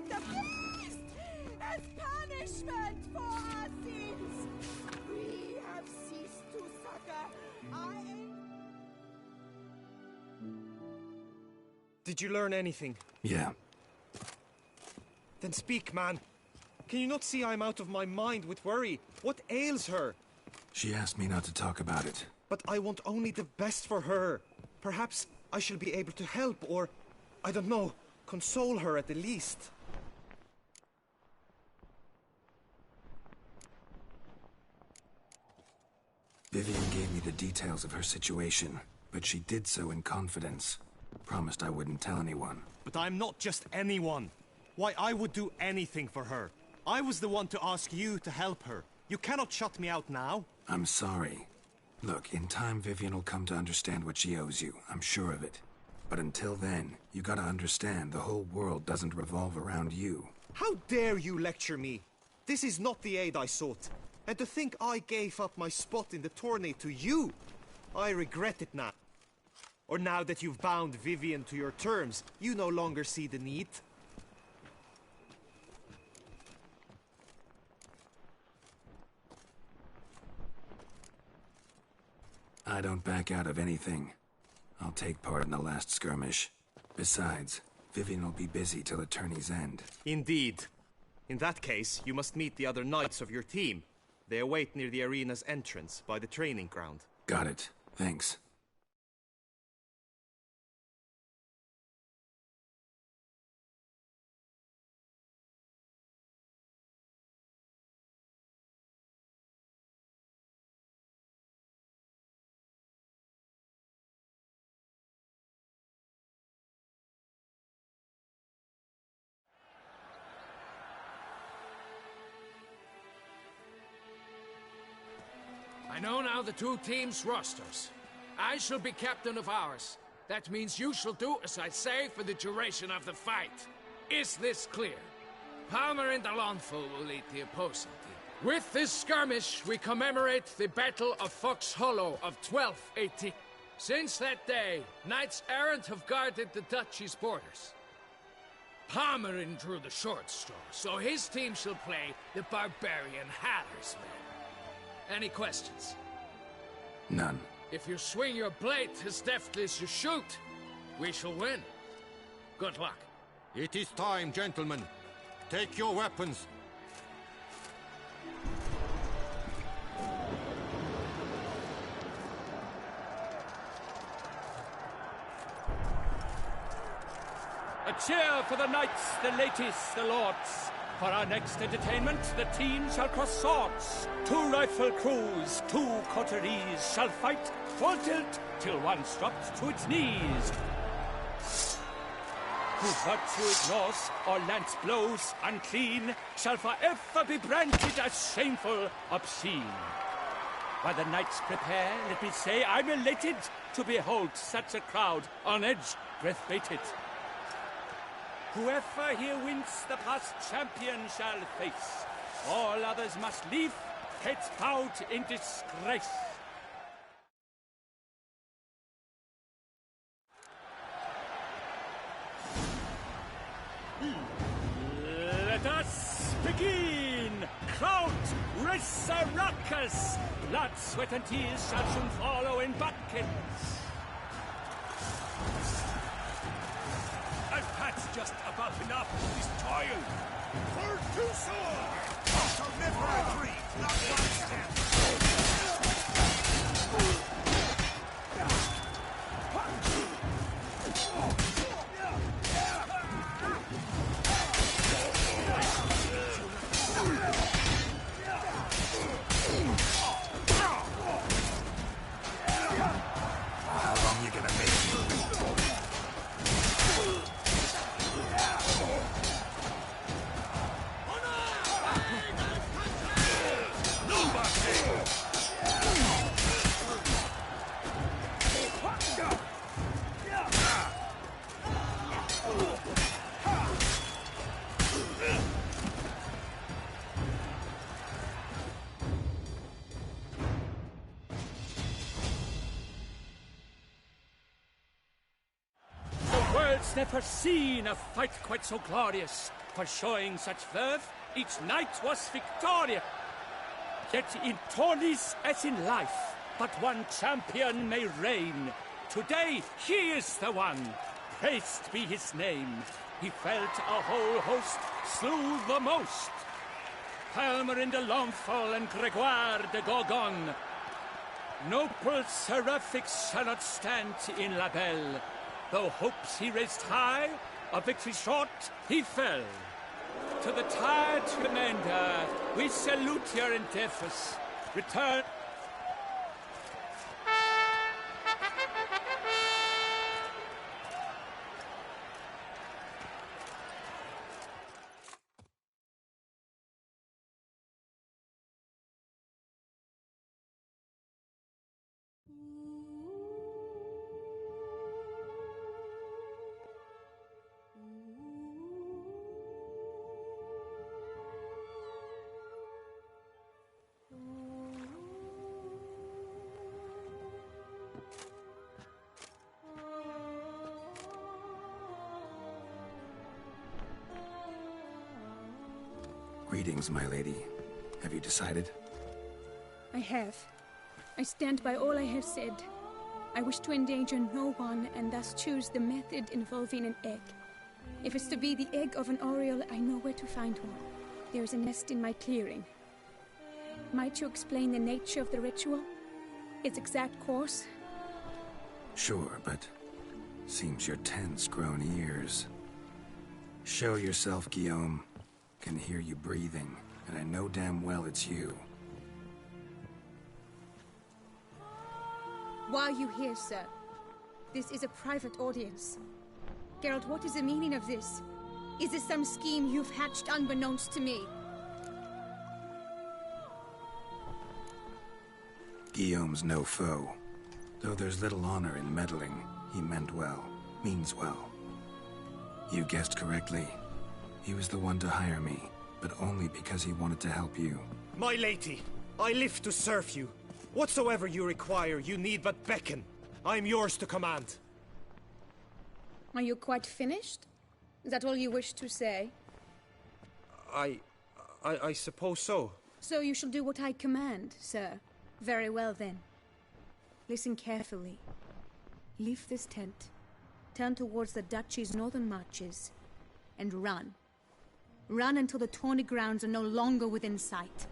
with the beast as punishment for our sins. We have ceased to succor. Did you learn anything? Yeah. Then speak, man. Can you not see I'm out of my mind with worry? What ails her? She asked me not to talk about it. But I want only the best for her. Perhaps I shall be able to help or, I don't know, console her at the least. Vivian gave me the details of her situation, but she did so in confidence. Promised I wouldn't tell anyone. But I'm not just anyone. Why, I would do anything for her. I was the one to ask you to help her. You cannot shut me out now. I'm sorry. Look, in time Vivian will come to understand what she owes you. I'm sure of it. But until then, you gotta understand the whole world doesn't revolve around you. How dare you lecture me? This is not the aid I sought. And to think I gave up my spot in the tourney to you. I regret it now. Or now that you've bound Vivian to your terms, you no longer see the need. I don't back out of anything. I'll take part in the last skirmish. Besides, Vivian will be busy till the tourney's end. Indeed. In that case, you must meet the other knights of your team. They await near the arena's entrance, by the training ground. Got it. Thanks. I know now the two teams' rosters. I shall be captain of ours. That means you shall do as I say for the duration of the fight. Is this clear? Palmer and Alonso will lead the opposing team. With this skirmish, we commemorate the Battle of Fox Hollow of 1218. Since that day, knights errant have guarded the duchy's borders. Palmerin drew the short straw, so his team shall play the barbarian Haller's men. Any questions? None. If you swing your blade as deftly as you shoot, we shall win. Good luck. It is time, gentlemen. Take your weapons. A cheer for the knights, the ladies, the lords. For our next entertainment, the team shall cross swords. 2 rifle crews, 2 coteries shall fight full tilt till one's dropped to its knees. Who virtue ignores or lance blows unclean shall forever be branded as shameful, obscene. While the knights prepare, let me say I'm elated to behold such a crowd on edge, breath-baited. Whoever here wins the past champion shall face. All others must leave, heads bowed in disgrace. Let us begin! Crowd, raise a ruckus! Blood, sweat and tears shall soon follow in buckets. I've had just about enough of this toil. For to sword! I shall never retreat, not one step. How long you gonna make me? world's never seen a fight quite so glorious. For showing such verve, each knight was victorious. Yet in tourneys as in life, but one champion may reign. Today, he is the one. Praised be his name. He felt a whole host, slew the most. Palmer de Longfall and Gregoire de Gorgon. Noble seraphics shall not stand in La Belle. Though hopes he raised high, of victory short, he fell. To the tired commander, we salute your endeavors. Return. Greetings, my lady. Have you decided? I have. I stand by all I have said. I wish to endanger no one and thus choose the method involving an egg. If it's to be the egg of an oriole, I know where to find one. There is a nest in my clearing. Might you explain the nature of the ritual? Its exact course? Sure, but seems you're tense, grown ears. Show yourself, Guillaume. Can hear you breathing, and I know damn well it's you. Why are you here, sir? This is a private audience. Geralt, what is the meaning of this? Is this some scheme you've hatched unbeknownst to me? Guillaume's no foe. Though there's little honor in meddling, he meant well, means well. You guessed correctly. He was the one to hire me, but only because he wanted to help you. My lady, I live to serve you. Whatsoever you require, you need but beckon. I am yours to command. Are you quite finished? Is that all you wish to say? I suppose so. So you shall do what I command, sir. Very well, then. Listen carefully. Leave this tent, turn towards the duchy's northern marches, and run. Run until the tourney grounds are no longer within sight.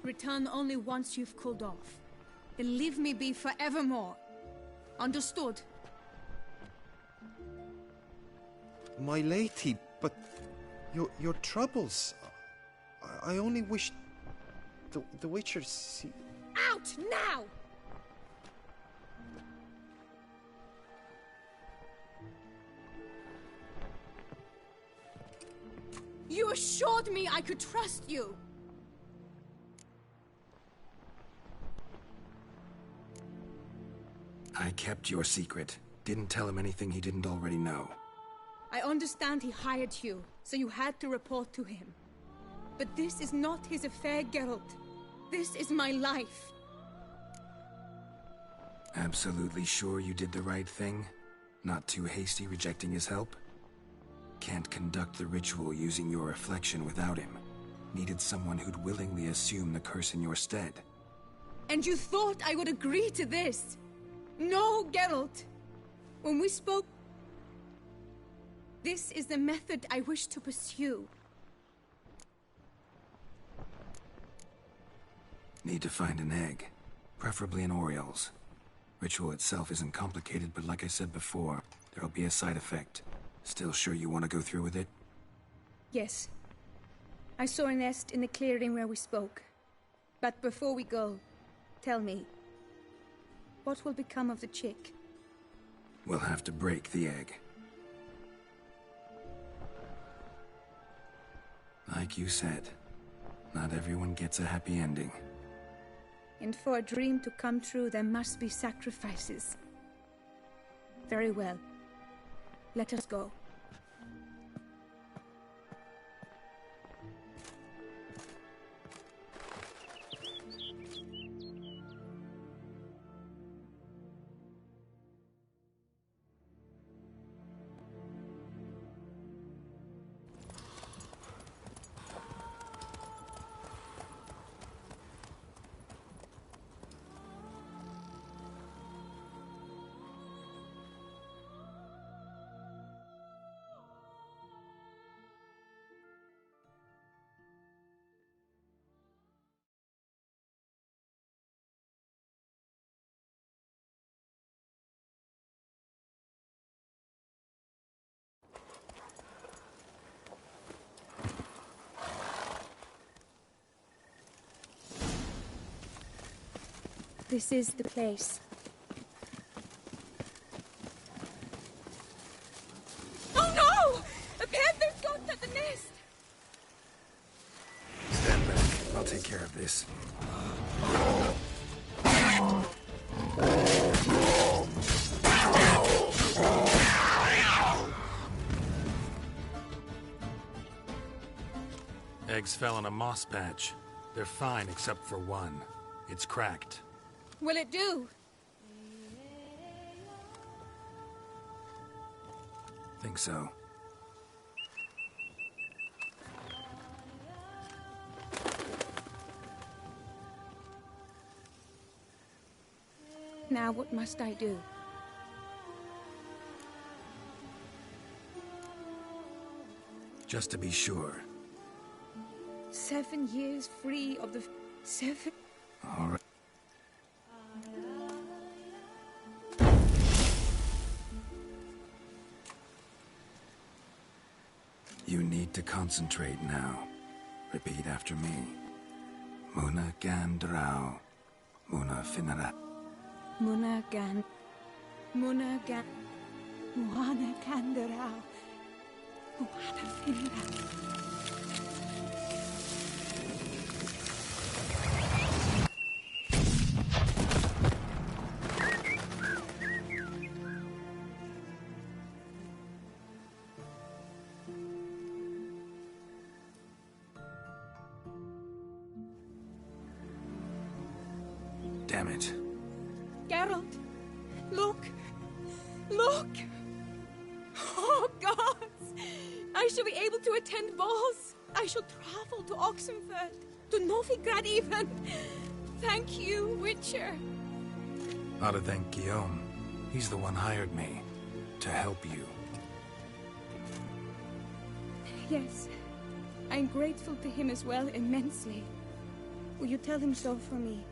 Return only once you've cooled off. Then leave me be forevermore. Understood? My lady, but your troubles. I only wish the Witcher see. Out now! You assured me I could trust you! I kept your secret. Didn't tell him anything he didn't already know. I understand he hired you, so you had to report to him. But this is not his affair, Geralt. This is my life. Absolutely sure you did the right thing? Not too hasty rejecting his help? Can't conduct the ritual using your reflection without him. Needed someone who'd willingly assume the curse in your stead. And you thought I would agree to this? No, Geralt! When we spoke... This is the method I wish to pursue. Need to find an egg. Preferably an oriole's. Ritual itself isn't complicated, but like I said before, there'll be a side effect. Still sure you want to go through with it? Yes. I saw a nest in the clearing where we spoke. But before we go, tell me, what will become of the chick? We'll have to break the egg. Like you said, not everyone gets a happy ending. And for a dream to come true, there must be sacrifices. Very well. Let us go. This is the place. Oh no! A panther's got at the nest! Stand back. I'll take care of this. Eggs fell on a moss patch. They're fine except for one. It's cracked. Will it do? Think so. Now what must I do? Just to be sure. 7 years free of the... 7... All right. You need to concentrate now. Repeat after me. Muna Gandrau. Muna Finara. Munagan... Munagan... Muana Kandarao. Muana Finra. Damn it. Geralt, look! Look! Oh, gods! I shall be able to attend balls. I shall travel to Oxenfurt, to Novigrad even. Thank you, Witcher. Ought to thank Guillaume. He's the one hired me. To help you. Yes, I'm grateful to him as well, immensely. Will you tell him so for me?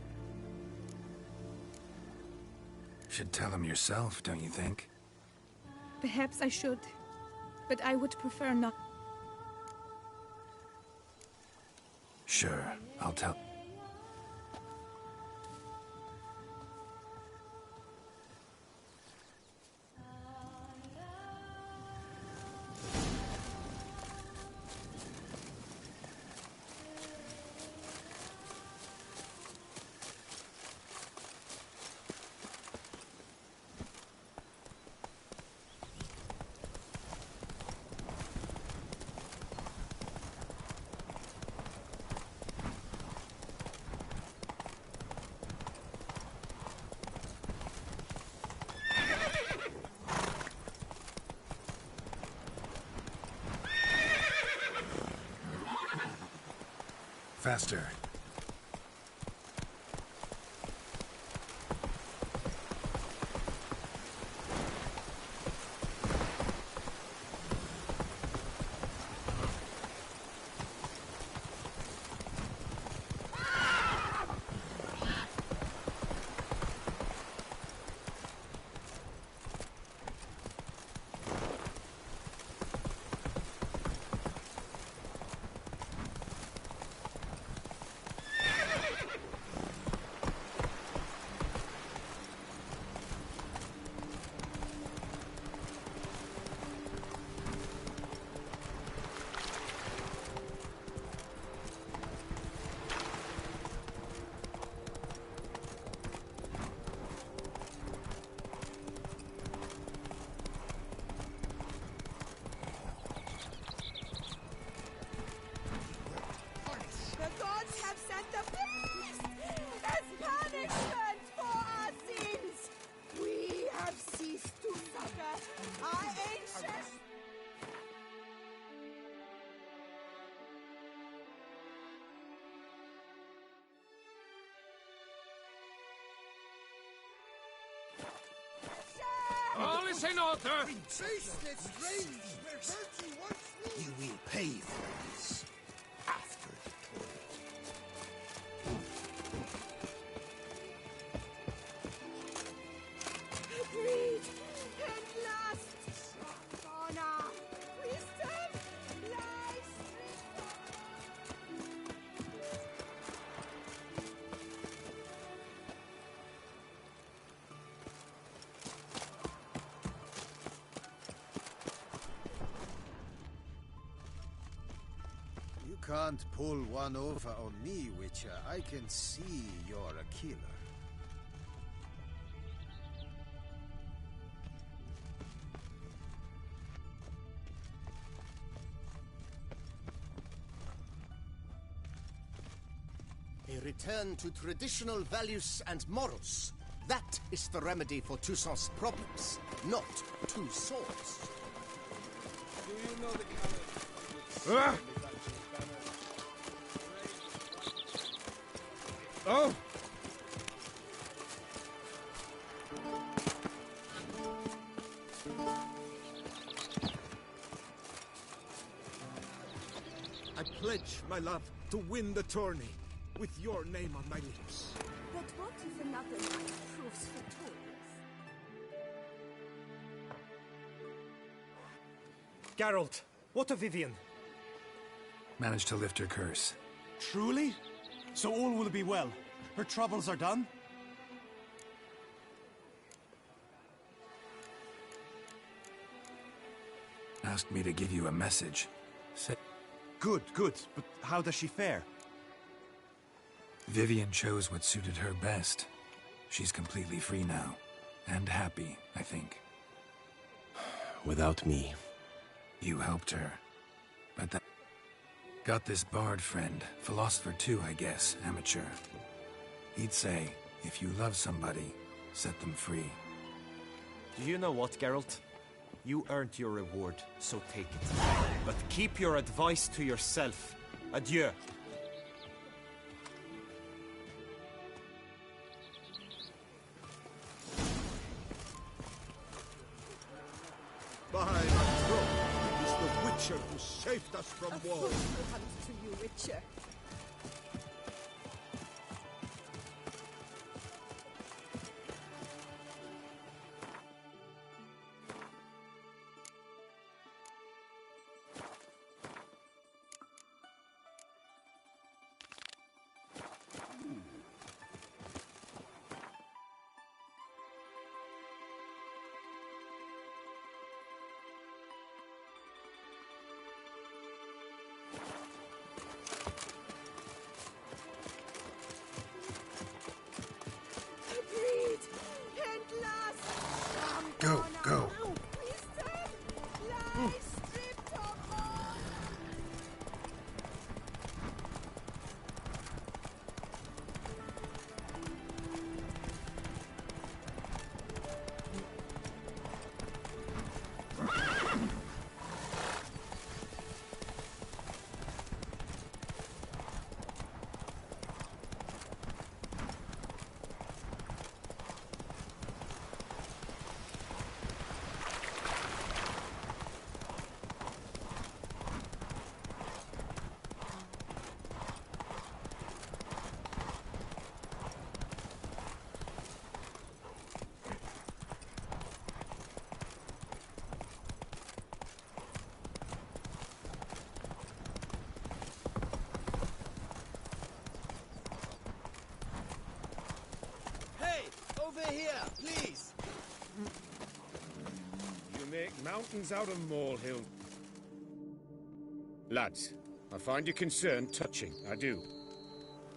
Should tell him yourself, don't you think? Perhaps I should, but I would prefer not. Sure, I'll tell. Faster. The gods have sent a beast as punishment for our sins. We have ceased to succor our ancient... All is in order! Faceless reigns where virtue once ruled. You will pay for this after the toil. Greed and lust, honor, wisdom, lies, can't pull one over on me, Witcher. I can see you're a killer. A return to traditional values and morals. That is the remedy for Toussaint's problems, not two swords. Do you know the Oh! I pledge, my love, to win the tourney, with your name on my lips. But what if another knight proves victorious? Geralt, what of Vivian? Managed to lift her curse. Truly? So all will be well. Her troubles are done? Asked me to give you a message. Said Good, good. But how does she fare? Vivian chose what suited her best. She's completely free now. And happy, I think. Without me. You helped her. But that... Got this bard friend. Philosopher too, I guess. Amateur. He'd say, if you love somebody, set them free. Do you know what, Geralt? You earned your reward, so take it. But keep your advice to yourself. Adieu. By my throat, it is the Witcher who saved us from A war. fool will come to you, Witcher. Agreed. And last, Go, go. Wisdom lies stripped of all. Hey, over here, please. You make mountains out of molehills. Lads, I find your concern touching, I do.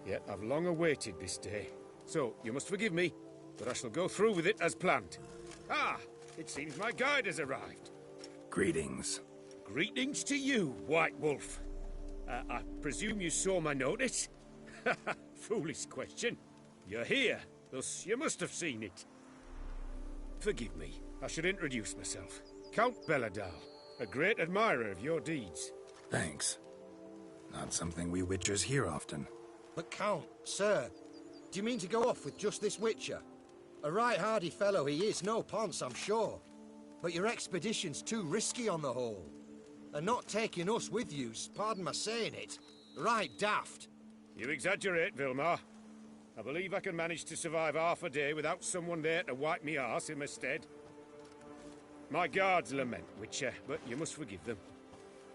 Yet I've long awaited this day. So, you must forgive me, but I shall go through with it as planned. Ah, it seems my guide has arrived. Greetings. Greetings to you, White Wolf. I presume you saw my notice? Foolish question. You're here, thus you must have seen it. Forgive me, I should introduce myself. Count Belladal, a great admirer of your deeds. Thanks. Not something we Witchers hear often. But Count, sir, do you mean to go off with just this Witcher? A right hardy fellow he is, no ponce, I'm sure. But your expedition's too risky on the whole. And not taking us with you's, pardon my saying it, right daft. You exaggerate, Vilmar. I believe I can manage to survive half a day without someone there to wipe me arse in my stead. My guards lament, Witcher, but you must forgive them.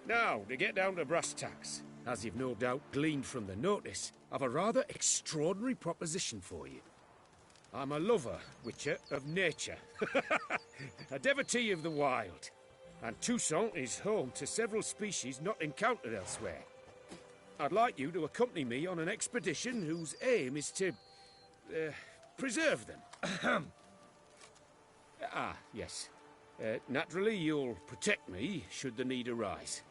Now, to get down to brass tacks, as you've no doubt gleaned from the notice, I've a rather extraordinary proposition for you. I'm a lover, Witcher, of nature. A devotee of the wild. And Toussaint is home to several species not encountered elsewhere. I'd like you to accompany me on an expedition whose aim is to preserve them. Yes. Naturally, you'll protect me should the need arise.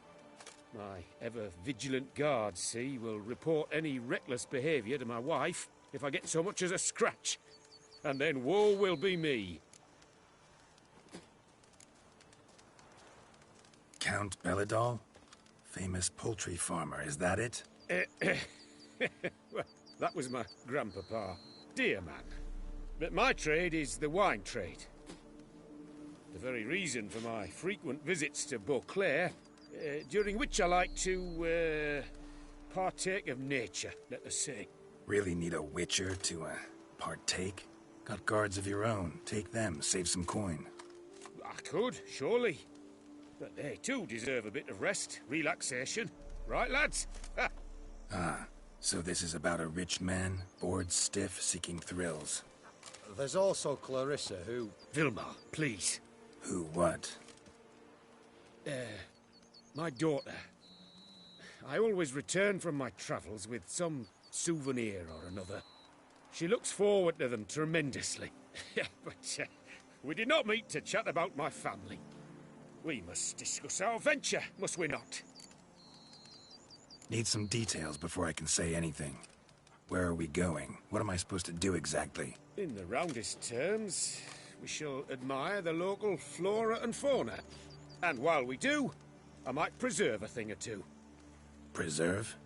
My ever-vigilant guards, see, will report any reckless behaviour to my wife if I get so much as a scratch. And then woe will be me. Count Belladol? Famous poultry farmer, is that it? Well, that was my grandpapa. Dear man. But my trade is the wine trade. The very reason for my frequent visits to Beauclair, during which I like to partake of nature, let us say. Really need a witcher to partake? Got guards of your own. Take them, save some coin. I could, surely. But they too deserve a bit of rest, relaxation. Right, lads? So this is about a rich man, bored stiff, seeking thrills. There's also Clarissa, who... Vilmar, please. Who what? My daughter. I always return from my travels with some souvenir or another. She looks forward to them tremendously. But we did not meet to chat about my family. We must discuss our venture, must we not? Need some details before I can say anything. Where are we going? What am I supposed to do exactly? In the roundest terms, we shall admire the local flora and fauna. And while we do, I might preserve a thing or two. Preserve?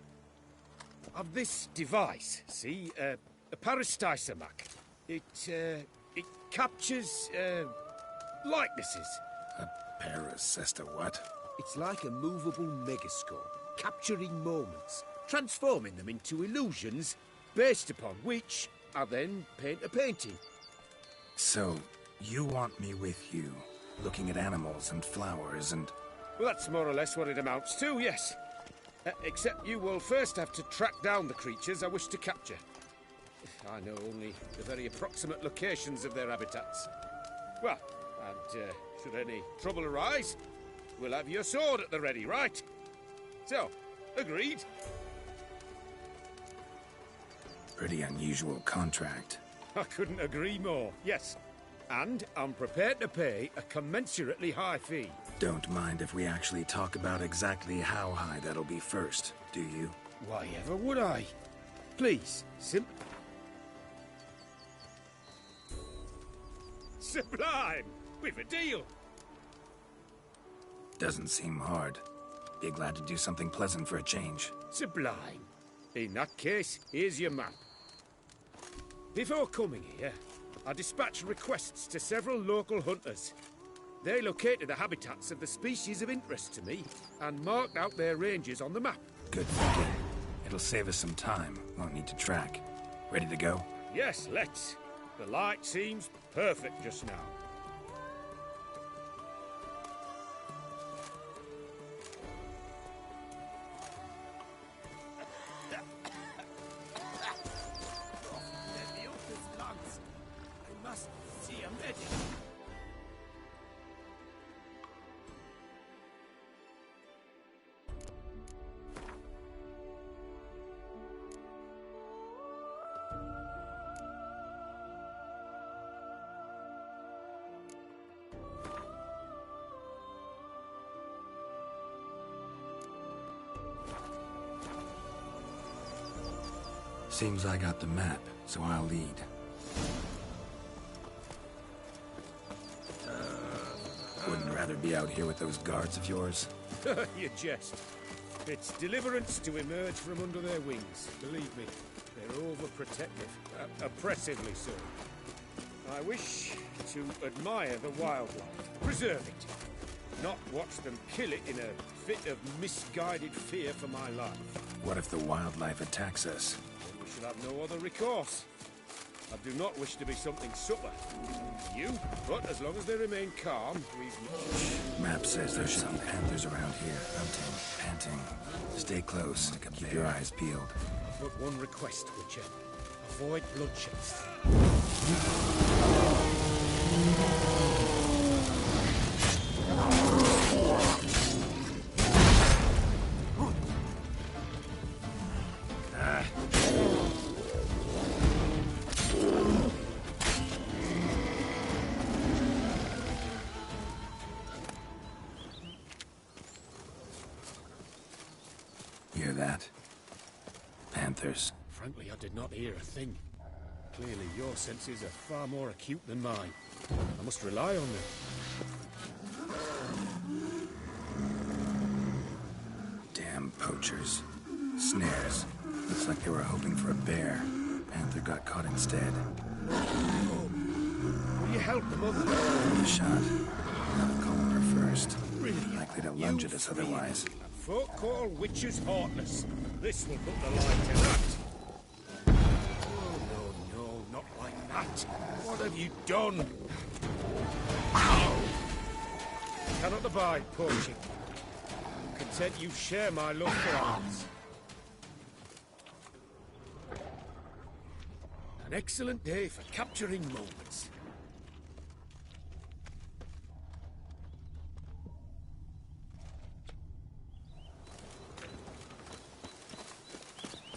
Of this device, see, a Parastysomac. It captures, likenesses. A Paracesta what? It's like a movable megascope, capturing moments, transforming them into illusions, based upon which I then paint a painting. So, you want me with you, looking at animals and flowers and... Well, that's more or less what it amounts to, yes. Except you will first have to track down the creatures I wish to capture. I know only the very approximate locations of their habitats. Well, and should any trouble arise, we'll have your sword at the ready, right? So, agreed? Pretty unusual contract. I couldn't agree more, yes. And I'm prepared to pay a commensurately high fee. Don't mind if we actually talk about exactly how high that'll be first, do you? Why ever would I? Please, Sublime! We've a deal! Doesn't seem hard. Be glad to do something pleasant for a change. Sublime. In that case, here's your map. Before coming here, I dispatched requests to several local hunters. They located the habitats of the species of interest to me and marked out their ranges on the map. Good thinking. It'll save us some time. Won't need to track. Ready to go? Yes, let's. The light seems perfect just now. I must see a medic. Seems I got the map, so I'll lead. Wouldn't rather be out here with those guards of yours? You jest. It's deliverance to emerge from under their wings. Believe me, they're overprotective. Oppressively so. I wish to admire the wildlife, preserve it, not watch them kill it in a fit of misguided fear for my life. What if the wildlife attacks us? We shall have no other recourse. I do not wish to be something subtler. You, but as long as they remain calm, Map says there should be panthers around here, hunting, panting. Stay close. Keep your eyes peeled. But one request, Witcher. Avoid bloodshed. hear that? Panthers. Frankly, I did not hear a thing. Clearly, your senses are far more acute than mine. I must rely on them. Damn poachers. Snares. Looks like they were hoping for a bear. Panther got caught instead. Oh. Will you help the mother? The shot. Gotta call her first. Really? Likely to lunge at us otherwise. Folk call witches heartless. This will put the light to that. No, not like that. What have you done? Ow! Cannot abide poaching. Content you share my love for arms. An excellent day for capturing moments.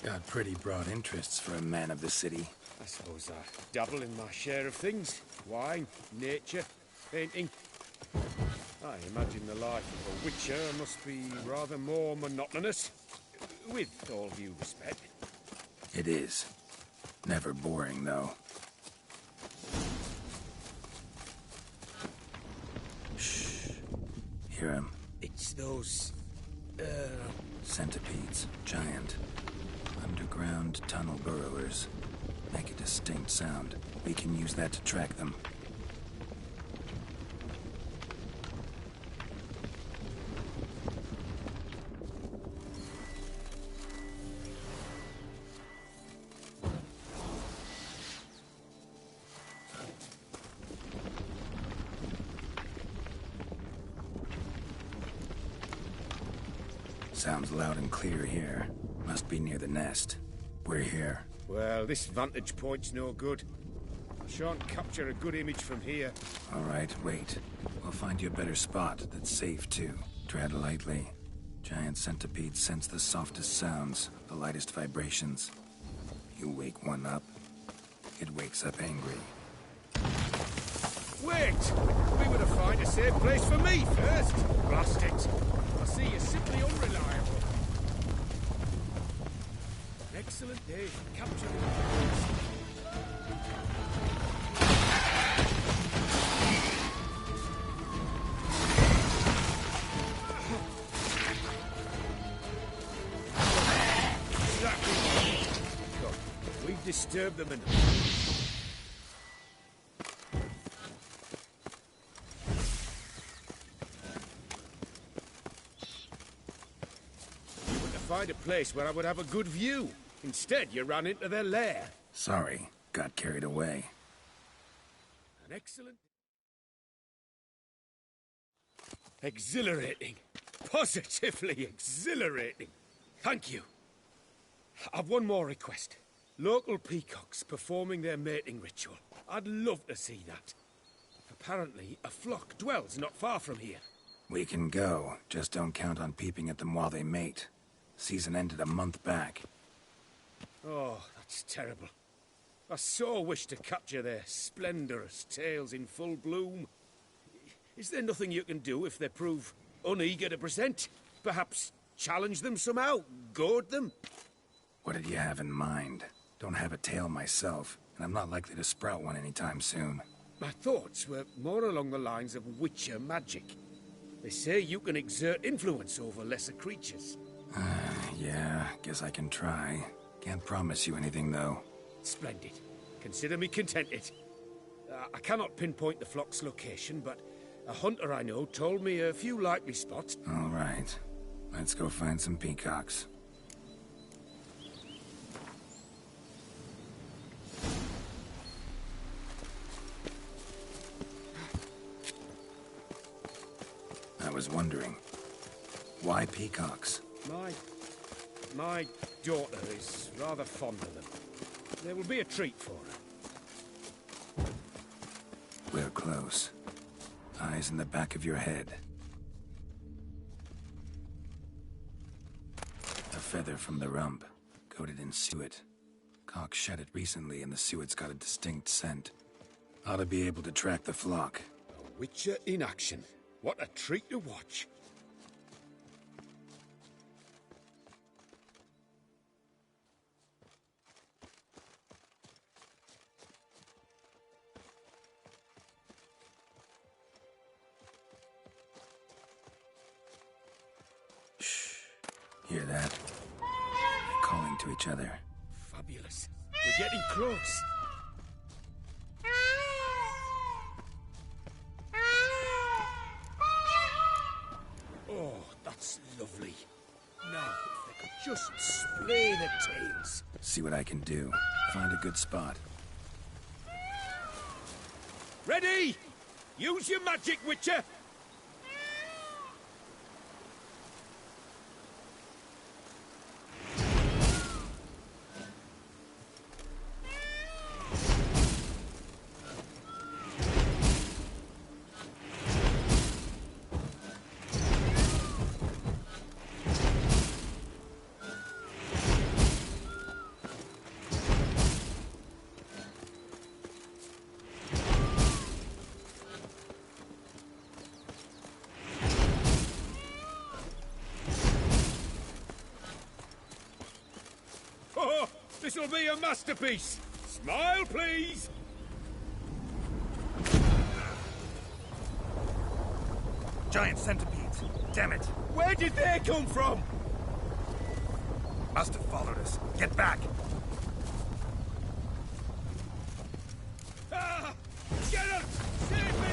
Got pretty broad interests for a man of the city. I suppose I dabble in my share of things. Wine, nature, painting. I imagine the life of a witcher must be rather more monotonous. With all due respect. It is. Never boring, though. Shh. Hear him? It's those... Centipedes. Giant. Underground tunnel burrowers. Make a distinct sound. We can use that to track them. Sounds loud and clear here. Must be near the nest. We're here. Well, this vantage point's no good. I shan't capture a good image from here. All right, wait. We'll find you a better spot that's safe, too. Tread lightly. Giant centipedes sense the softest sounds, the lightest vibrations. You wake one up, it wakes up angry. Wait! We were to find a safe place for me first. Blast it! I see you're simply unreliable. An excellent day for capturing We've disturbed them enough. Find a place where I would have a good view. Instead, you ran into their lair. Sorry, got carried away. An excellent... Exhilarating. Positively exhilarating. Thank you. I've one more request. Local peacocks performing their mating ritual. I'd love to see that. Apparently, a flock dwells not far from here. We can go, just don't count on peeping at them while they mate. Season ended a month back. Oh, that's terrible. I so wish to capture their splendorous tails in full bloom. Is there nothing you can do if they prove uneager to present? Perhaps challenge them somehow? Goad them? What did you have in mind? Don't have a tail myself, and I'm not likely to sprout one anytime soon. My thoughts were more along the lines of witcher magic. They say you can exert influence over lesser creatures. Yeah, guess I can try. Can't promise you anything, though. Splendid. Consider me contented. I cannot pinpoint the flock's location, but a hunter I know told me a few likely spots. All right. Let's go find some peacocks. I was wondering, why peacocks? My daughter is rather fond of them. There will be a treat for her. We're close. Eyes in the back of your head. A feather from the rump, coated in suet. Cock shed it recently and the suet's got a distinct scent. Ought to be able to track the flock. A witcher in action. What a treat to watch. Hear that? They're calling to each other. Fabulous. We're getting close. Oh, that's lovely. Now, if they could just splay the tails. See what I can do. Find a good spot. Ready? Use your magic, Witcher! Oh, this'll be a masterpiece! Smile, please! Giant centipedes. Damn it. Where did they come from? Must have followed us. Get back. Ah! Get us! Save me!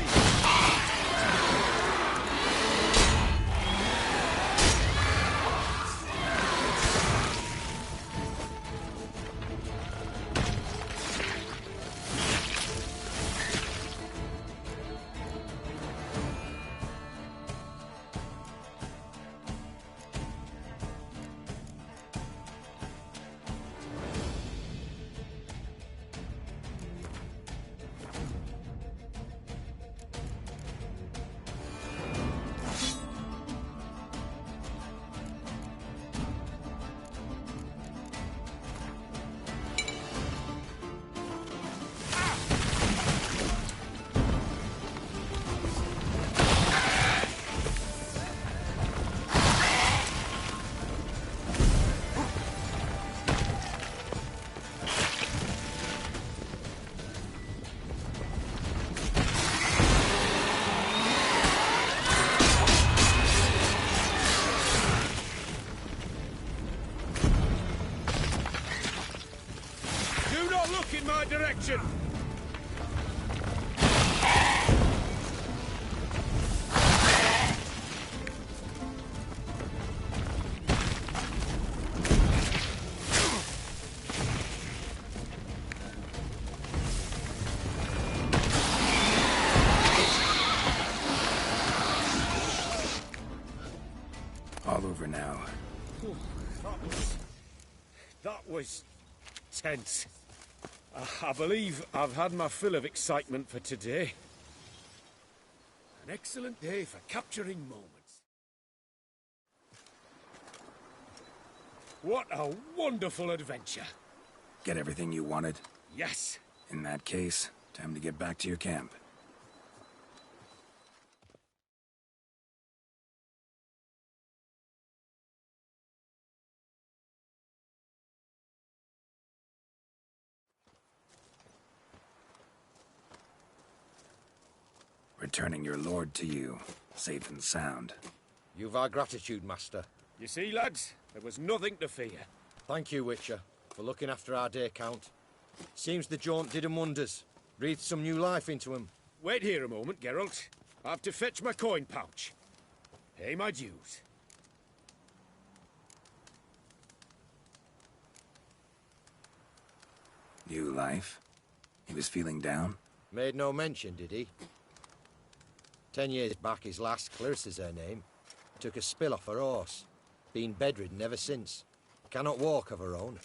In my direction! All over now. That was tense. I believe I've had my fill of excitement for today. An excellent day for capturing moments. What a wonderful adventure. Get everything you wanted? Yes. In that case, time to get back to your camp. Returning your lord to you, safe and sound. You've our gratitude, Master. You see, lads, there was nothing to fear. Thank you, Witcher, for looking after our day count. Seems the jaunt did 'em wonders. Breathed some new life into 'em. Wait here a moment, Geralt. I have to fetch my coin pouch. Pay my dues. New life? He was feeling down? Made no mention, did he? 10 years back, his last, Clarissa's her name, took a spill off her horse. Been bedridden ever since. Cannot walk of her own.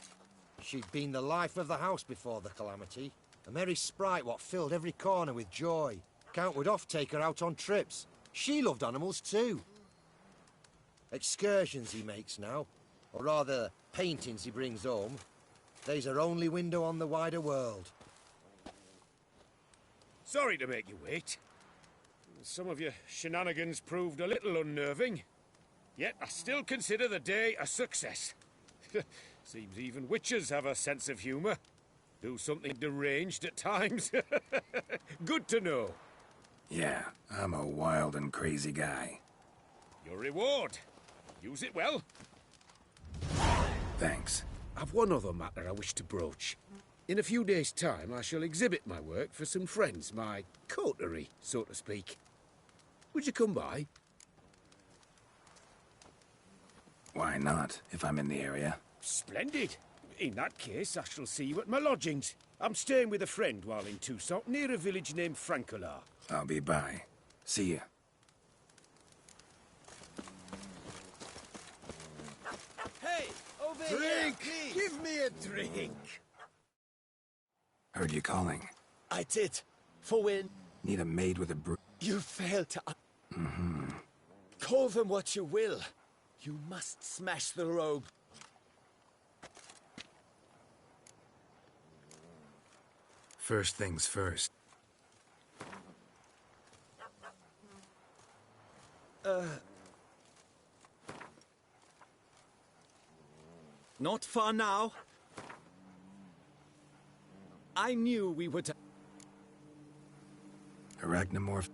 She'd been the life of the house before the calamity. A merry sprite what filled every corner with joy. Count would oft take her out on trips. She loved animals too. Excursions he makes now, or rather paintings he brings home. They's her only window on the wider world. Sorry to make you wait. Some of your shenanigans proved a little unnerving. Yet I still consider the day a success. Seems even witches have a sense of humour. Do something deranged at times. Good to know. Yeah, I'm a wild and crazy guy. Your reward. Use it well. Thanks. I've one other matter I wish to broach. In a few days' time, I shall exhibit my work for some friends, my coterie, so to speak. Would you come by? Why not, if I'm in the area? Splendid. In that case, I shall see you at my lodgings. I'm staying with a friend while in Toussaint, near a village named Francolar. I'll be by. See ya. Hey, over Drink! here, please. Give me a drink! Heard you calling. I did. For when Need a maid with a brew. you failed to... Mm-hmm. Call them what you will. You must smash the rogue. First things first. Not far now. I knew we would... Arachnamorph.